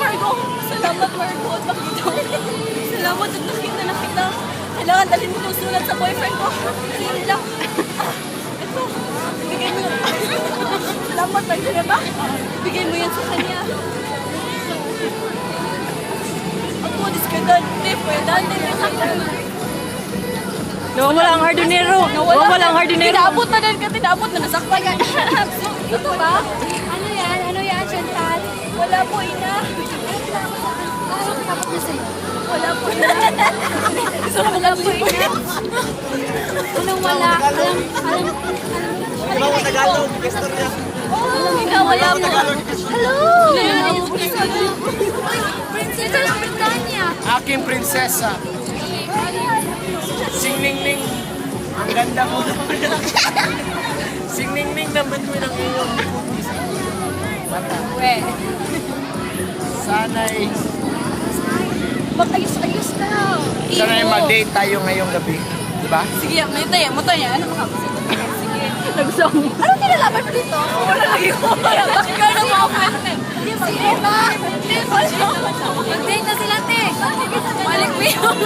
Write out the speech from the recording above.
Margo. Salamat, Margo. At nakita ko. Salamat at nakita. Kailangan dalhin mo itong sulat sa boyfriend ko. Hindi lang. Ito. Bigay mo. Salamat, nandiyan ba? Bigay mo yan sa kanya. Ako, diskadan. Hindi, pwede. Nawawala ang hardinero. Nawawala ang hardinero. Tinaabot na din ka. Tinaabot na nasaktan ka. Ito ba? Ano yan? Ano yan, Chantal? Wala po, ina. Tapos na sa'yo. Wala po, ina. Wala po, ina. Anong wala? Di ba mo Tagalog? Istorya. Ina, wala po. Hello! Princess Britannia! Aking prinsesa. Sing-ning-ning. Ang ganda mo. Sing-ning-ning naman mo ng iyong mata. We. Sana'y Mag-ayos-ayos ka. sana'y mag-date tayo ngayong gabi. Diba? Sige, may tayo. Motoya. Ano ka? Sige. Nag-song. Anong nilalaban mo dito? Wala lagi ko. Bakit ka na mga friend? Sige ba? Mag-date na sila, te. Balik mo yun.